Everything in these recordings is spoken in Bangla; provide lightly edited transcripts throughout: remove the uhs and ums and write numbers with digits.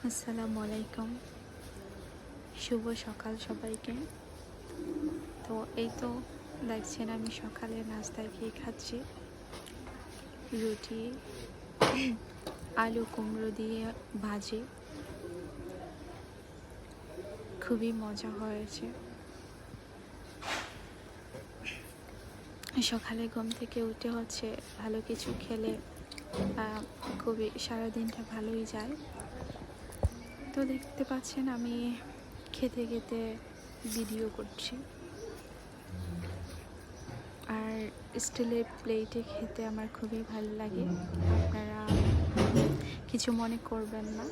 আসসালামু আলাইকুম, শুভ সকাল সবাইকে। তো এই তো দেখছেন আমি সকালে নাস্তায় কি খাচ্ছি, রুটি আলু কুমড়ো দিয়ে ভাজি, খুবই মজা হয়েছে। সকালে ঘুম থেকে উঠে হচ্ছে ভালো কিছু খেলে খুবই সারাদিনটা ভালোই যায়। তো দেখতে পাচ্ছেন আমি খেতে খেতে ভিডিও করছি, আর স্টিলের প্লেটে খেতে আমার খুবই ভালো লাগে। আপনারা কিছু মনে করবেন না।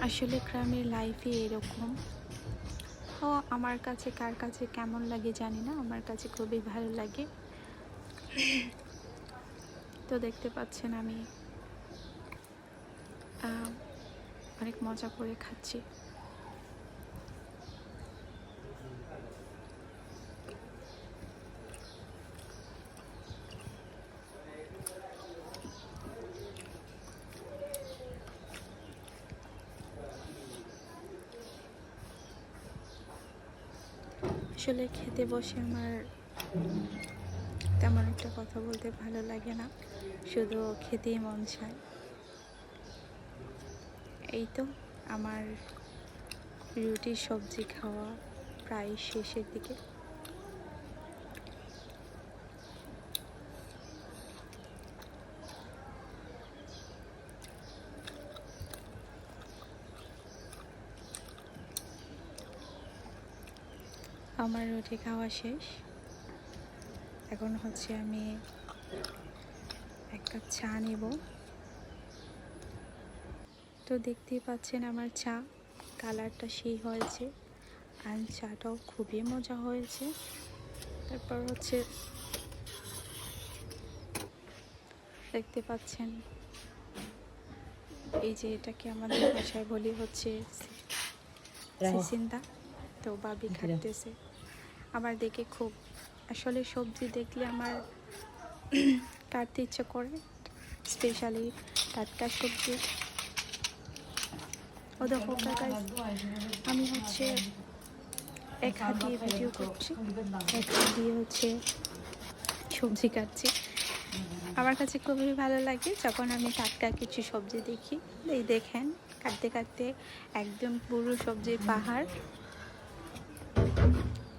আসলে গ্রামের লাইফে এরকম। ও আমার কাছে কার কাছে কেমন লাগে জানি না, আমার কাছে খুবই ভালো লাগে। তো দেখতে পাচ্ছেন আমি অনেক মজা করে খাচ্ছি। আসলে খেতে বসে আমার তেমন একটা কথা বলতে ভালো লাগে না, শুধু খেতেই মন চায়। এই তো আমার রুটি সবজি খাওয়া প্রায় শেষের দিকে। আমার রুটি খাওয়া শেষ, এখন হচ্ছে আমি এক কাপ চা নেব। তো দেখতেই পাচ্ছেন আমার চা কালারটা সেই হয়েছে, আর চাটাও খুবই মজা হয়েছে। তারপর হচ্ছে দেখতে পাচ্ছেন এই যে এটাকে আমাদের ভাষায় বলি হচ্ছে সিসিন্দা। তো বাবি খাটতেছে, আমার দেখে খুব আসলে সবজি দেখলে আমার কাটতে ইচ্ছে করে, স্পেশালি টাটকা সবজি। ও দেখো আমি হচ্ছে এক হাত দিয়ে ভিডিও করছি, এক হাত দিয়ে হচ্ছে সবজি কাটছি। আমার কাছে খুবই ভালো লাগে যখন আমি টাটকা কিছু সবজি দেখি। এই দেখেন কাটতে কাটতে একদম পুরো সবজির পাহাড়,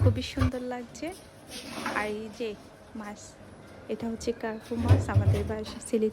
খুবই সুন্দর লাগছে। আর এই যে মাছ, এটা হচ্ছে কার্পু মাছ, আমাদের বাসা সিলেটি